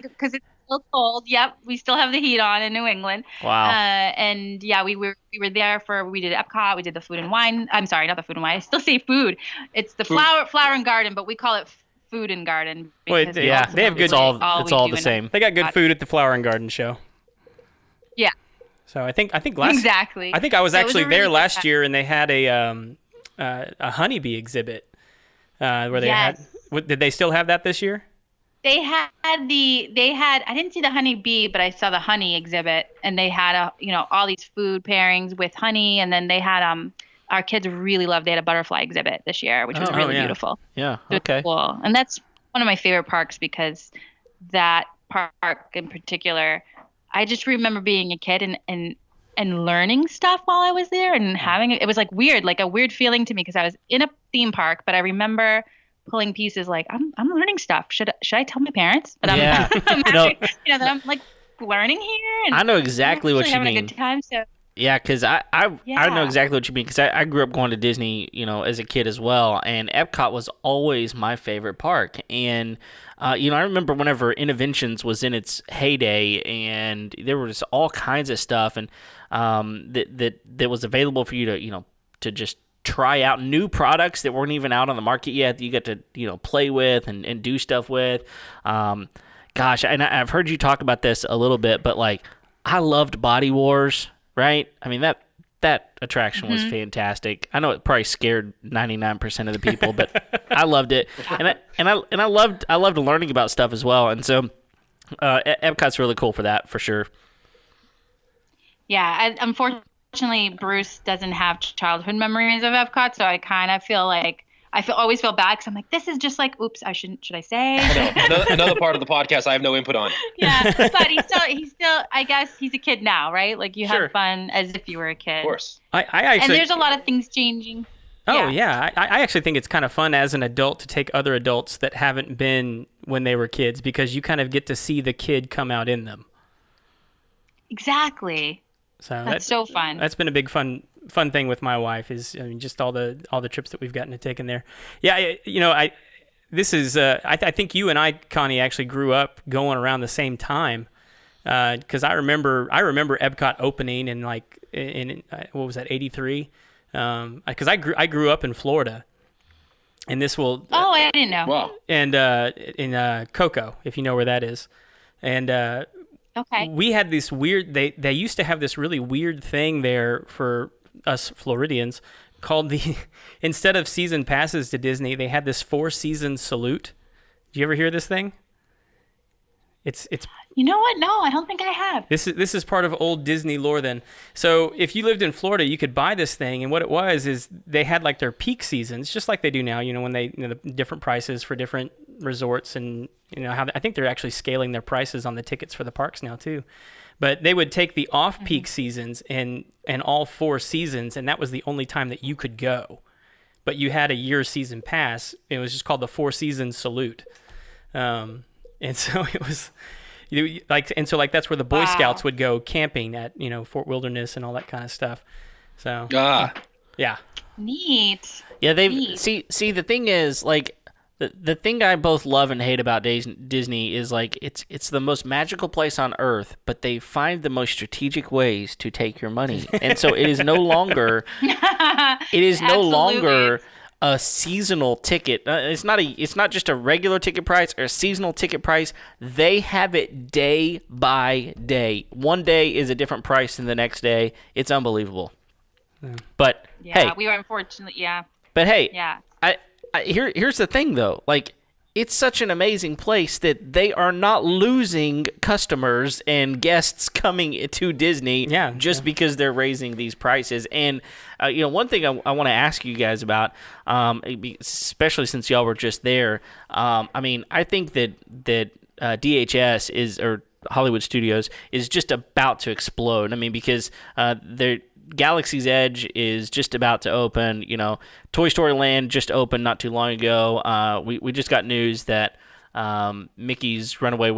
because it's still cold. Yep, we still have the heat on in New England. Wow. And yeah, we were there we did Epcot. We did the food and wine. I'm sorry, not the food and wine. I still say food. It's the flower and garden, but we call it food and garden. Wait, they have good. It's all the same. They got good food at the Flower and Garden Show. Yeah. So I think last exactly. I think I was actually there really last year, and they had a honeybee exhibit where they had Did they still have that this year? They had I didn't see the honey bee, but I saw the honey exhibit, and they had all these food pairings with honey, and then they had our kids really loved. They had a butterfly exhibit this year, which was really beautiful. Yeah. It was Okay. cool, and that's one of my favorite parks because that park in particular, I just remember being a kid and learning stuff while I was there and having it was like weird, like a weird feeling to me because I was in a theme park, but I remember pulling pieces like I'm learning stuff. Should I tell my parents that that I'm like learning here? And I know exactly what you having mean. a good time, so. Yeah, because I know exactly what you mean because I grew up going to Disney, as a kid as well, and Epcot was always my favorite park. And I remember whenever Interventions was in its heyday, and there was all kinds of stuff, and that was available for you to just try out new products that weren't even out on the market yet. That you get to play with and do stuff with. Gosh, and I've heard you talk about this a little bit, but like I loved Body Wars. Right? I mean, that attraction was fantastic. I know it probably scared 99% of the people, but I loved it, and I loved learning about stuff as well. And so, Epcot's really cool for that, for sure. Yeah, unfortunately, Bruce doesn't have childhood memories of Epcot, so I kind of feel like always feel bad because I'm like, this is just like, oops, should I say? Another part of the podcast I have no input on. Yeah, but he's still, I guess he's a kid now, right? Like you have fun as if you were a kid. Of course. I actually, and there's a lot of things changing. Oh, yeah. I actually think it's kind of fun as an adult to take other adults that haven't been when they were kids because you kind of get to see the kid come out in them. That's so fun. That's been a big fun thing with my wife is just all the trips that we've gotten to take in there. Yeah, I think you and I, Connie, actually grew up going around the same time because I remember Epcot opening in what was that, 83? Because I grew up in Florida, and this will. Oh, I didn't know. Wow. And in Cocoa, if you know where that is, and. Okay. We had this weird. They used to have this really weird thing there for us Floridians called instead of season passes to Disney, they had this 4-season salute. Did you ever hear this thing? It's. You know what? No, I don't think I have. This is part of old Disney lore then. So if you lived in Florida, you could buy this thing, and what it was is they had like their peak seasons, just like they do now. When they the different prices for different resorts, and how I think they're actually scaling their prices on the tickets for the parks now too. But they would take the off-peak seasons and all 4 seasons, and that was the only time that you could go. But you had a year season pass. It was just called the 4-season salute, and so it was. That's where the Boy Scouts would go camping at, Fort Wilderness and all that kind of stuff. So, yeah. Neat. Yeah, see the thing is like the thing I both love and hate about Disney is like it's the most magical place on earth, but they find the most strategic ways to take your money. And so it is no longer a seasonal ticket. It's not just a regular ticket price or a seasonal ticket price. They have it day by day. One day is a different price than the next day. It's unbelievable. Yeah. But hey, we were unfortunate. Yeah. But hey, yeah. Here's the thing though. Like, it's such an amazing place that they are not losing customers and guests coming to Disney because they're raising these prices. And, one thing I want to ask you guys about, especially since y'all were just there, I think that DHS or Hollywood Studios is just about to explode. Because Galaxy's Edge is just about to open. Toy Story Land just opened not too long ago. We just got news that Mickey's Runaway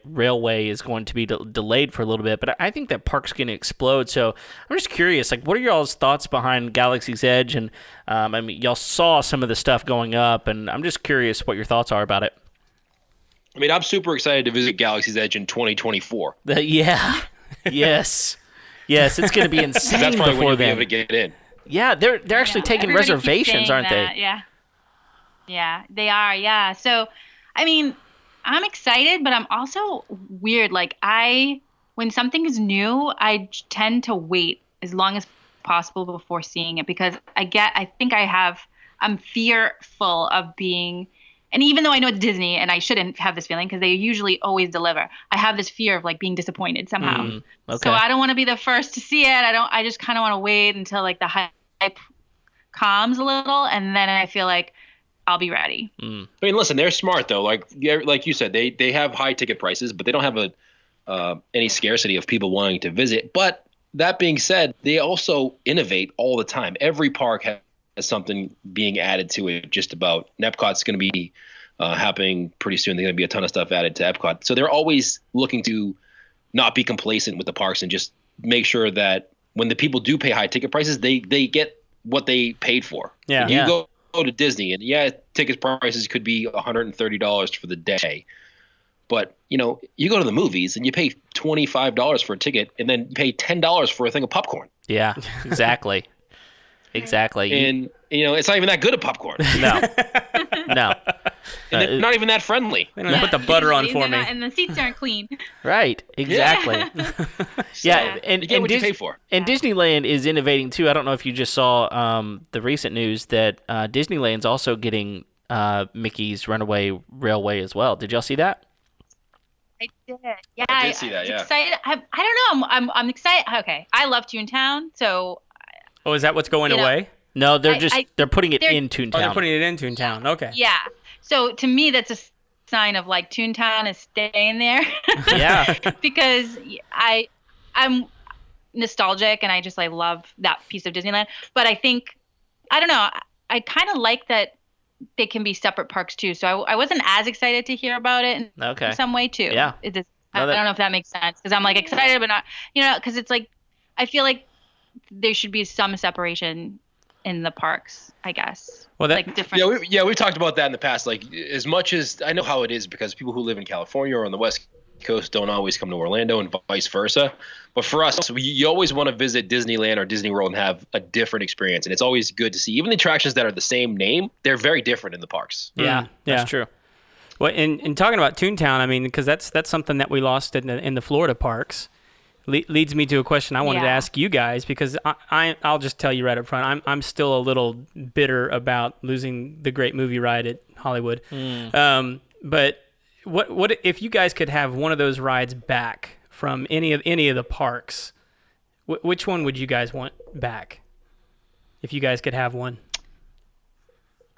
Railway is going to be delayed for a little bit, but I think that park's going to explode. So I'm just curious, like, what are y'all's thoughts behind Galaxy's Edge? And y'all saw some of the stuff going up, and I'm just curious what your thoughts are about it. I'm super excited to visit Galaxy's Edge in 2024. Yeah. Yes. Yes, it's going to be insane. That's probably when you'll be then. able to get in. Yeah, they're actually taking reservations, aren't they? Yeah, they are. Yeah. So, I'm excited, but I'm also weird. Like when something is new, I tend to wait as long as possible before seeing it because I'm fearful of being and even though I know it's Disney and I shouldn't have this feeling because they usually always deliver, I have this fear of like being disappointed somehow. Okay. So I don't want to be the first to see it. I just kind of want to wait until like the hype calms a little, and then I feel like I'll be ready. I mean, listen, they're smart though. Like you said, they have high ticket prices, but they don't have any scarcity of people wanting to visit. But that being said, they also innovate all the time. Every park has something being added to it. Just about. And Epcot's going to be happening pretty soon. There's going to be a ton of stuff added to Epcot. So they're always looking to not be complacent with the parks and just make sure that when the people do pay high ticket prices, they get what they paid for. Yeah. You go to Disney and ticket prices could be $130 for the day. But, you go to the movies and you pay $25 for a ticket and then pay $10 for a thing of popcorn. Yeah, exactly. Exactly. And, it's not even that good of popcorn. No. No. And they're not even that friendly. They don't put the butter on for me. And the seats aren't clean. Right. Exactly. Yeah. You get what you pay for. And Disneyland is innovating too. I don't know if you just saw the recent news that Disneyland's also getting Mickey's Runaway Railway as well. Did y'all see that? I did. Yeah, I did see that. Yeah. Excited. I don't know. I'm excited. Okay, I love Toontown. So. Oh, is that what's going away? No, they're putting it in Toontown. Oh, they're putting it in Toontown. Okay. Yeah. So to me, that's a sign of like Toontown is staying there. Yeah. Because I'm nostalgic and I love that piece of Disneyland. But I think, I don't know, I kind of like that they can be separate parks too. So I wasn't as excited to hear about it in some way too. Yeah. I don't know if that makes sense because I'm like excited, but not, because it's like, I feel like there should be some separation in the parks, I guess. Well, that, like different. We've talked about that in the past. Like, as much as I know how it is, because people who live in California or on the West Coast don't always come to Orlando, and vice versa. But for us, you always want to visit Disneyland or Disney World and have a different experience, and it's always good to see. Even the attractions that are the same name, they're very different in the parks. Yeah, that's true. Well, in talking about Toontown, I mean, because that's something that we lost in the Florida parks. Leads me to a question I wanted to ask you guys, because I'll just tell you right up front, I'm still a little bitter about losing the Great Movie Ride at Hollywood. But what if you guys could have one of those rides back from any of the parks? Which one would you guys want back if you guys could have one?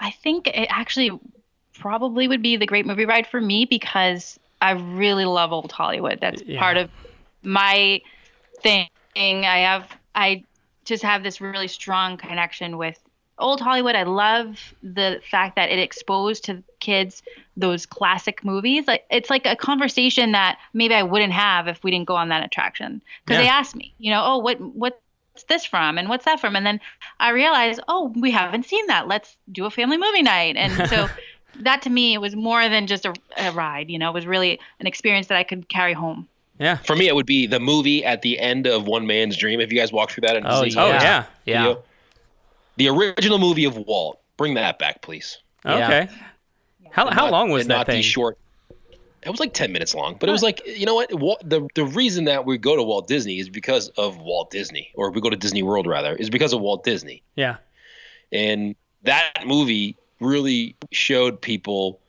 I think it actually probably would be the Great Movie Ride for me, because I really love Old Hollywood. That's part of my thing. I just have this really strong connection with Old Hollywood. I love the fact that it exposed to kids those classic movies. Like, it's like a conversation that maybe I wouldn't have if we didn't go on that attraction. Because they asked me, what's this from and what's that from? And then I realized, we haven't seen that. Let's do a family movie night. And so that to me, it was more than just a ride. It was really an experience that I could carry home. Yeah. For me, it would be the movie at the end of One Man's Dream. If you guys walk through that in yeah. The original movie of Walt. Bring that back, please. Okay. How long was that thing? The short. It was like 10 minutes long, but it was like, you know what? The reason that we go to Walt Disney is because of Walt Disney, or we go to Disney World rather, is because of Walt Disney. Yeah. And that movie really showed people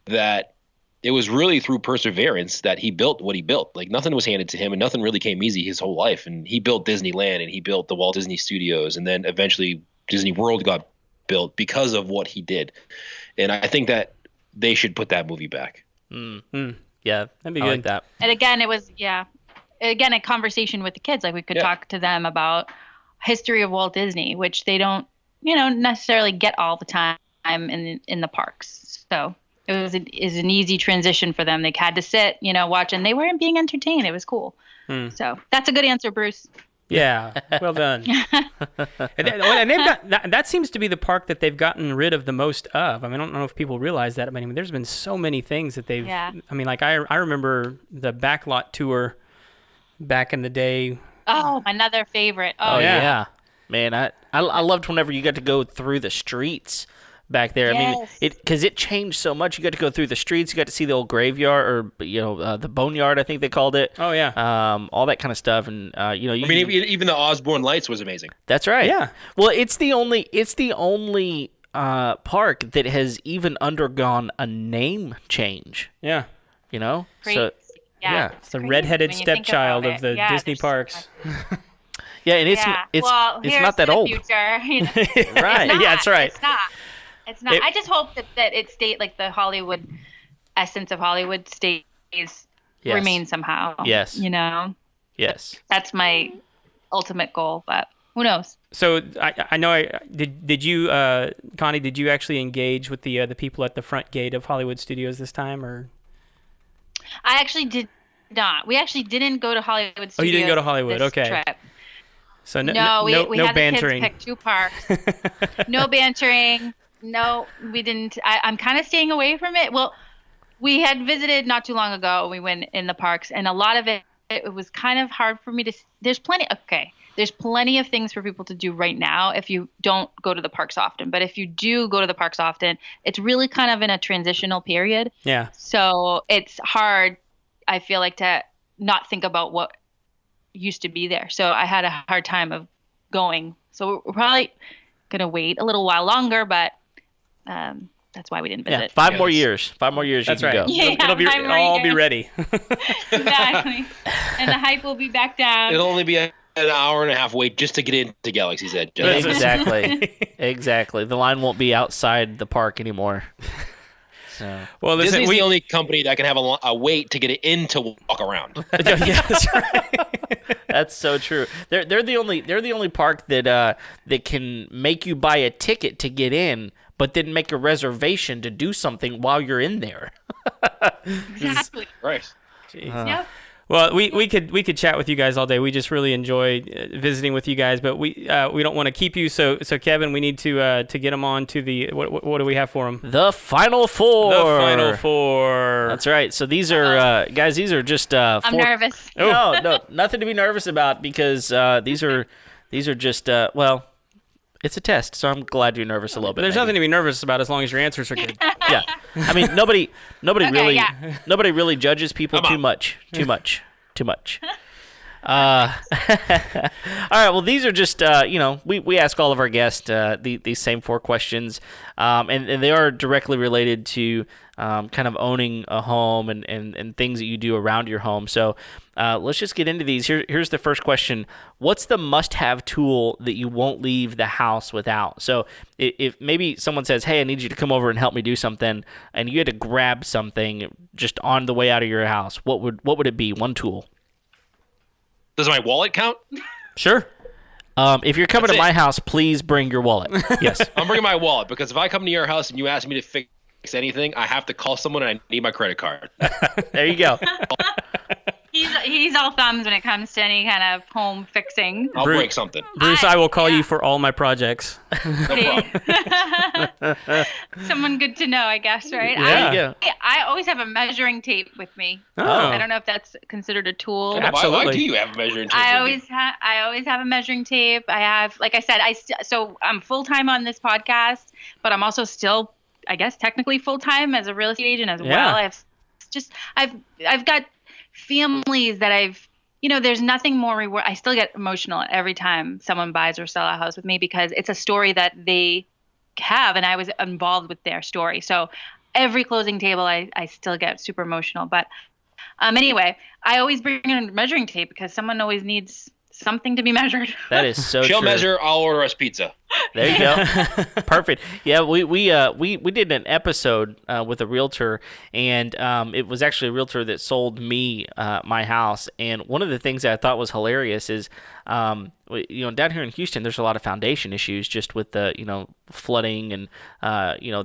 that it was really through perseverance that he built what he built. Like, nothing was handed to him and nothing really came easy his whole life. And he built Disneyland and he built the Walt Disney Studios, and then eventually Disney World got built because of what he did. And I think that they should put that movie back. Yeah, that'd be I good. like that. And again, it was, a conversation with the kids. Like, we could talk to them about history of Walt Disney, which they don't, necessarily get all the time in the parks. So it was an easy transition for them. They had to sit, watch, and they weren't being entertained. It was cool. So that's a good answer, Bruce. Yeah, well done. And they've got that seems to be the park that they've gotten rid of the most of. I mean, I don't know if people realize that. I mean, there's been so many things that they've. Yeah. I mean, like I remember the backlot tour back in the day. Oh, another favorite. Oh yeah. Man, I loved whenever you got to go through the streets back there. Yes. I mean, because it changed so much. You got to go through the streets. You got to see the old graveyard, or the boneyard, I think they called it. Oh yeah. All that kind of stuff, and even the Osborne Lights was amazing. That's right. Yeah. Well, it's the only park that has even undergone a name change. Yeah. You know? Crazy. So, Yeah. It's the redheaded when you think stepchild about of the it. Yeah, Disney there's- parks. yeah, and it's well, it's here's not that to the old. Future. You know? Right. It's not, Yeah, that's right. It's not. It- I just hope that it stayed like the Hollywood essence of Hollywood stays Yes. remains somehow. Yes. You know, Yes. that's my ultimate goal. But who knows? So I know did you Connie, did you actually engage with the people at the front gate of Hollywood Studios this time, or? I actually did not. We actually didn't go to Hollywood Studios. Oh, you didn't go to Hollywood. This Okay. Trip. So No, we had bantering. the kids pick 2 parks. No bantering. No, we didn't. I'm kind of staying away from it. Well, we had visited not too long ago. We went in the parks, and a lot of it was kind of hard for me to. There's plenty of things for people to do right now if you don't go to the parks often. But if you do go to the parks often, it's really kind of in a transitional period. Yeah. So it's hard, I feel like, to not think about what used to be there. So I had a hard time of going. So we're probably going to wait a little while longer, but that's why we didn't visit. Yeah, 5 more years. 5 more years That's you can right. go. Yeah, It'll all be ready. Exactly. And the hype will be back down. It'll only be an hour and a half wait just to get into Galaxy's Edge. Exactly. Exactly. The line won't be outside the park anymore. So. Well, listen, Disney's the only company that can have a wait to get it in to walk around. Yeah, that's right. That's so true. They're the only park that that can make you buy a ticket to get in, but then make a reservation to do something while you're in there. Exactly. Right. Yep. Well, we could chat with you guys all day. We just really enjoy visiting with you guys, but we don't want to keep you. So Kevin, we need to get them on to the what do we have for them? The Final Four. The Final Four. That's right. So these are guys. These are just. I'm 4 nervous. No, nothing to be nervous about because these are just well, it's a test. So I'm glad you're nervous a little bit. There's maybe. nothing to be nervous about as long as your answers are good. Yeah, I mean nobody really yeah. nobody really judges people too much. All right, well, these are just, we ask all of our guests these same 4 questions, and they are directly related to kind of owning a home and things that you do around your home. So let's just get into these. Here's the first question. What's the must-have tool that you won't leave the house without? So if maybe someone says, hey, I need you to come over and help me do something, and you had to grab something just on the way out of your house, what would it be? One tool. Does my wallet count? Sure. If you're coming to my house, please bring your wallet. Yes. I'm bringing my wallet because if I come to your house and you ask me to fix anything, I have to call someone and I need my credit card. There you go. He's all thumbs when it comes to any kind of home fixing. I'll break something. Bruce, I will call you for all my projects. No problem. Someone good to know, I guess, right? There you go. I always have a measuring tape with me. Oh. I don't know if that's considered a tool. Absolutely. Why do you have a measuring tape? I with you? always have a measuring tape. I have, like I said, so I'm full time on this podcast, but I'm also still, I guess, technically full time as a real estate agent as well. I've got families that there's nothing more reward. I still get emotional every time someone buys or sells a house with me because it's a story that they have, and I was involved with their story. So every closing table, I still get super emotional. But anyway, I always bring in a measuring tape because someone always needs something to be measured. That is so She'll true. measure, I'll order us pizza. There you go. Perfect. Yeah, we did an episode with a realtor, and it was actually a realtor that sold me my house. And one of the things that I thought was hilarious is, down here in Houston, there's a lot of foundation issues just with the flooding and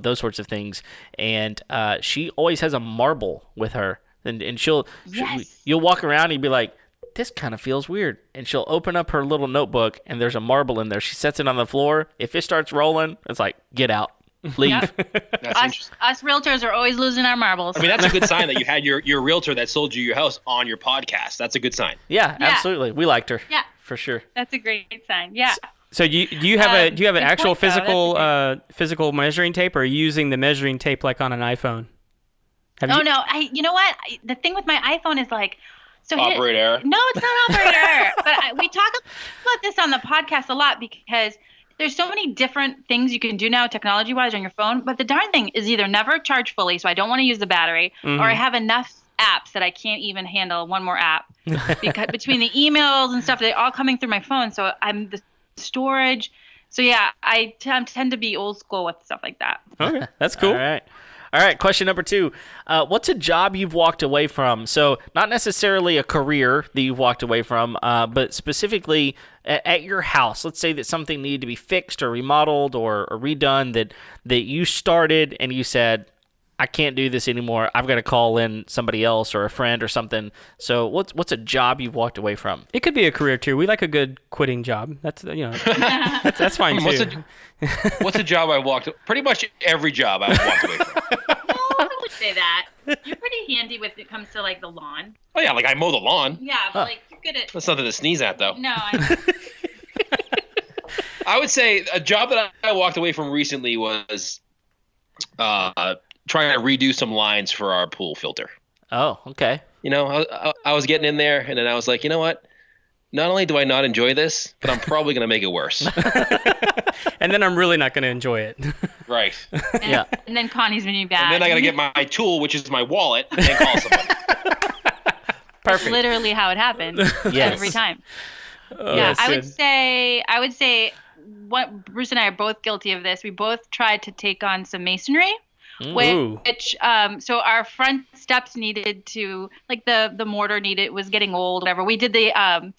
those sorts of things. And she always has a marble with her, and you'll walk around and you'd be like, this kind of feels weird. And she'll open up her little notebook and there's a marble in there. She sets it on the floor. If it starts rolling, it's like, get out, leave. That's interesting. Us realtors are always losing our marbles. I mean, that's a good sign that you had your realtor that sold you your house on your podcast. That's a good sign. Yeah, absolutely. We liked her. Yeah. For sure. That's a great have Yeah. So do you have an good actual point, though. physical measuring tape, or are you using the measuring tape like on an iPhone? No. You know what? The thing with my iPhone is like. So Operator error. No, it's not operator error. But we talk about this on the podcast a lot because there's so many different things you can do now technology-wise on your phone, but the darn thing is either never charged fully, so I don't want to use the battery, or I have enough apps that I can't even handle one more app. Because between the emails and stuff, they're all coming through my phone, so I'm the storage. So yeah, I tend to be old school with stuff like that. Okay, that's cool. All right. Question number 2. What's a job you've walked away from? So not necessarily a career that you've walked away from, but specifically at your house. Let's say that something needed to be fixed or remodeled or redone that you started and you said, I can't do this anymore. I've got to call in somebody else or a friend or something. So what's a job you've walked away from? It could be a career too. We like a good quitting job. That's that's fine too. What's a job I walked? Pretty much every job I've walked away from. I would say that. You're pretty handy when it comes to like the lawn. Oh yeah, like I mow the lawn. Yeah, but like you're good at. That's nothing to sneeze at, though. No. I would say a job that I walked away from recently was trying to redo some lines for our pool filter. Oh, okay. You know, I was getting in there, and then I was like, you know what? Not only do I not enjoy this, but I'm probably going to make it worse. And then I'm really not going to enjoy it. Right. Yeah. And then Connie's been you bad. And then I got to get my tool, which is my wallet, and then call somebody. Perfect. That's literally how it happens. Yes. Every time. Oh, Yeah, that's I good. would say what Bruce and I are both guilty of this. We both tried to take on some masonry. Ooh. Which so our front steps needed to, like, the mortar was getting old, whatever. We did the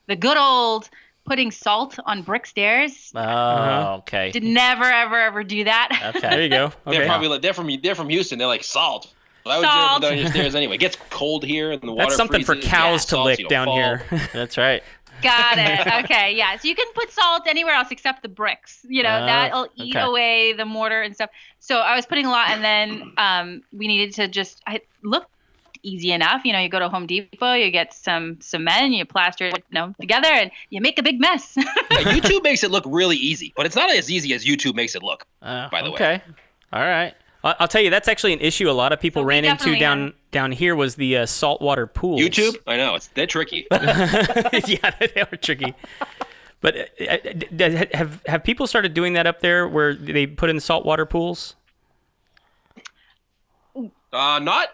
good old putting salt on brick stairs. Oh, okay. Did never ever do that. Okay. There you go. Okay. They're probably like, they're from Houston. They're like salt. Well, I would Salt. do it down your stairs anyway. It gets cold here, and the water That's something for freezes. cows to Salt, lick you don't down fall. here. That's right. Got it. Okay, yeah. So you can put salt anywhere else except the bricks. You know, that'll eat okay. away the mortar and stuff. So I was putting a lot, and then we needed to it looked easy enough. You know, you go to Home Depot, you get some cement, you plaster it together, and you make a big mess. Yeah, YouTube makes it look really easy, but it's not as easy as YouTube makes it look, by the way. Okay. All right. I'll tell you, that's actually an issue a lot of people So we ran into definitely down here was the saltwater pools. YouTube? I know. They're tricky. Yeah, they are tricky. But have people started doing that up there where they put in saltwater pools? Not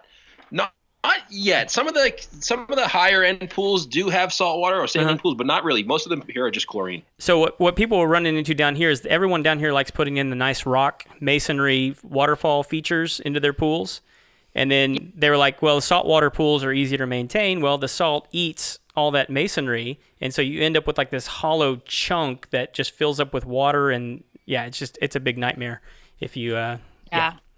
yet. Some of the higher end pools do have salt water or saline pools, but not really. Most of them here are just chlorine. So what people are running into down here is everyone down here likes putting in the nice rock masonry waterfall features into their pools. And then they were like, well, saltwater pools are easier to maintain. Well, the salt eats all that masonry, and so you end up with like this hollow chunk that just fills up with water, and yeah, it's a big nightmare if you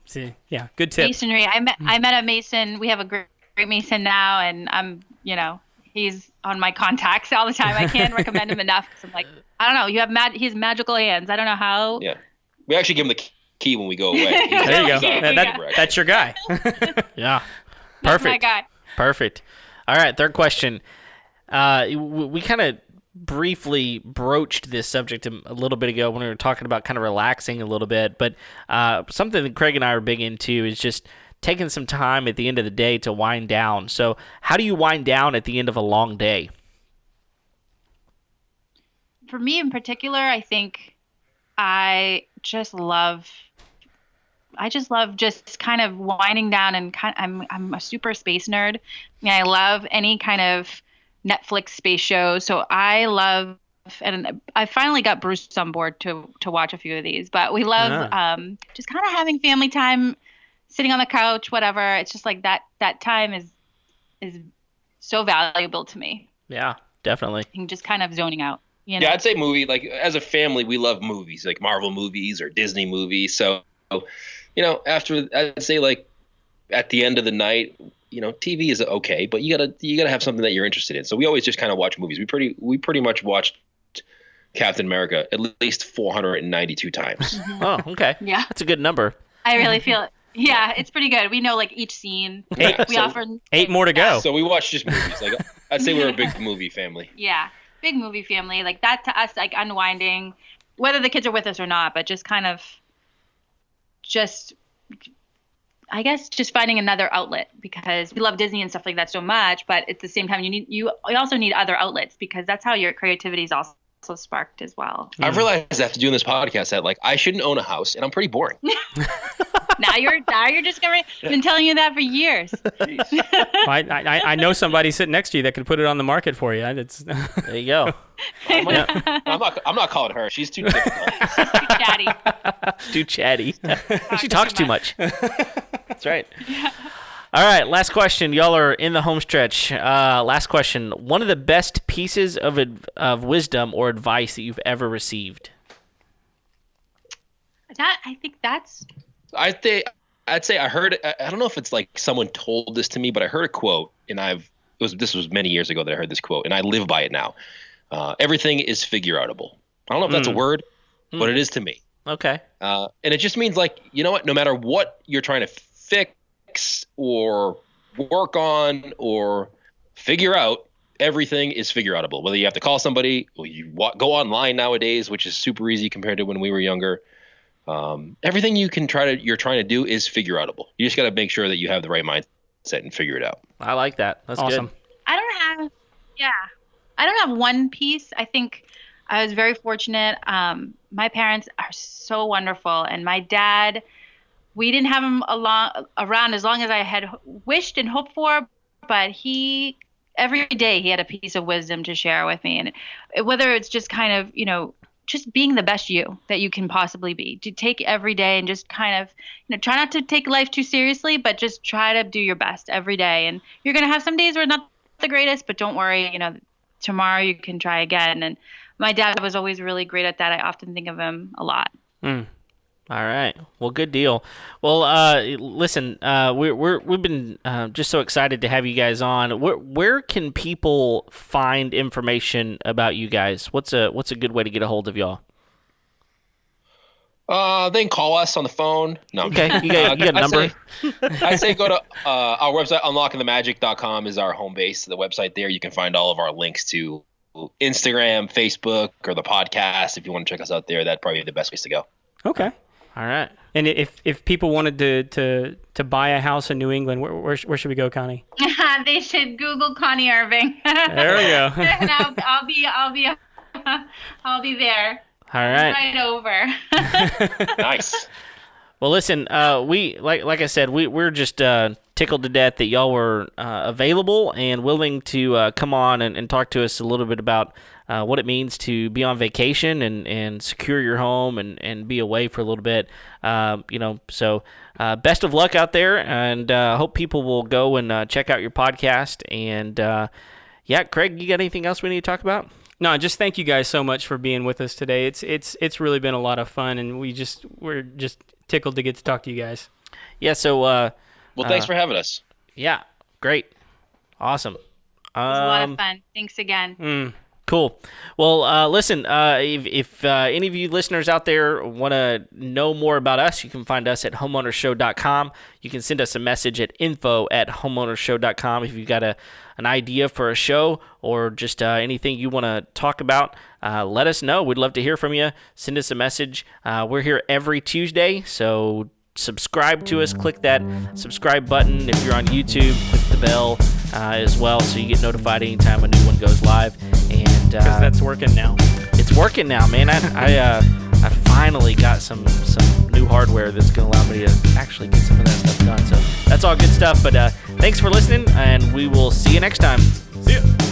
See, yeah, good tip. Masonry. I met a mason. We have a great mason now, and he's on my contacts all the time. I can't recommend him enough. 'Cause I'm like, I don't know. He has magical hands. I don't know how. Yeah, we actually give him the key when we go away. There you go. Yeah. That's your guy. Yeah. That's my Perfect. guy. Perfect. All right. Third question. We kind of briefly broached this subject a little bit ago when we were talking about kind of relaxing a little bit, but something that Craig and I are big into is just taking some time at the end of the day to wind down. So how do you wind down at the end of a long day? For me in particular, I think I just love just kind of winding down, and I'm a super space nerd, and I love any kind of Netflix space shows. So I love, and I finally got Bruce on board to watch a few of these, but we love just kind of having family time, sitting on the couch, whatever. It's just like that time is so valuable to me. Yeah, definitely. And just kind of zoning out. You know? Yeah, I'd say movie. Like as a family, we love movies, like Marvel movies or Disney movies. So, after I'd say like at the end of the night, TV is okay, but you gotta have something that you're interested in. So we always just kind of watch movies. We pretty much watched Captain America at least 492 times. Oh, okay. Yeah. That's a good number. I really feel it. Yeah, it's pretty good. We know like each scene. We often 8 more to go. So we watch just movies. Like I'd say we're a big movie family. Yeah, big movie family. Like that to us, like unwinding, whether the kids are with us or not, but just kind of I guess just finding another outlet, because we love Disney and stuff like that so much, but at the same time you also need other outlets, because that's how your creativity is also also sparked as well. I've realized after doing this podcast that like I shouldn't own a house, and I'm pretty boring. Now you're discovering. I've been telling you that for years. Well, I know somebody sitting next to you that could put it on the market for you. There you go. I'm not calling her. She's too difficult. Too chatty. Too chatty. She talks too much. That's right. All right, last question. Y'all are in the home stretch. Last question. One of the best pieces of wisdom or advice that you've ever received? I think that's... I'd say I heard. I don't know if it's like someone told this to me, but I heard a quote, and this was many years ago that I heard this quote, and I live by it now. Everything is figure outable. I don't know if that's a word, but it is to me. Okay. And it just means like, you know what? No matter what you're trying to fix or work on or figure out, everything is figure outable. Whether you have to call somebody, or you go online nowadays, which is super easy compared to when we were younger. Everything you're trying to do is figure outable. You just got to make sure that you have the right mindset and figure it out. I like that. That's awesome. Good. I don't have one piece. I think I was very fortunate. My parents are so wonderful, and my dad, we didn't have him around as long as I had wished and hoped for, but every day he had a piece of wisdom to share with me, and whether it's just kind of, just being the best you that you can possibly be, to take every day and just kind of, try not to take life too seriously, but just try to do your best every day. And you're going to have some days where it's not the greatest, but don't worry, tomorrow you can try again. And my dad was always really great at that. I often think of him a lot. All right. Well, good deal. Well, listen, we've been just so excited to have you guys on. Where can people find information about you guys? What's a good way to get a hold of y'all? They can call us on the phone. No. Okay. You got a number? I say go to our website, unlockingthemagic.com is our home base. The website there, you can find all of our links to Instagram, Facebook, or the podcast. If you want to check us out there, that'd probably be the best place to go. Okay. All right. And if people wanted to buy a house in New England, where should we go, Connie? They should Google Connie Irving. There we go. And I'll be there. All right. Right over. Nice. Well, listen, we like I said, we're just tickled to death that y'all were available and willing to come on and talk to us a little bit about what it means to be on vacation and secure your home and be away for a little bit. So best of luck out there, and hope people will go and check out your podcast. And Craig, you got anything else we need to talk about? No, just thank you guys so much for being with us today. It's really been a lot of fun, and we're just tickled to get to talk to you guys. Yeah. So well, thanks for having us. Yeah. Great. Awesome. It was a lot of fun. Thanks again. Cool. Well, listen, if any of you listeners out there want to know more about us, you can find us at homeownershow.com. You can send us a message at info@homeownershow.com if you've got an idea for a show or just anything you want to talk about. Let us know. We'd love to hear from you. Send us a message. We're here every Tuesday, so subscribe to us. Click that subscribe button. If you're on YouTube, click the bell as well so you get notified anytime a new one goes live. And because that's working now. It's working now, man. I finally got some new hardware that's going to allow me to actually get some of that stuff done. So that's all good stuff. But thanks for listening, and we will see you next time. See ya.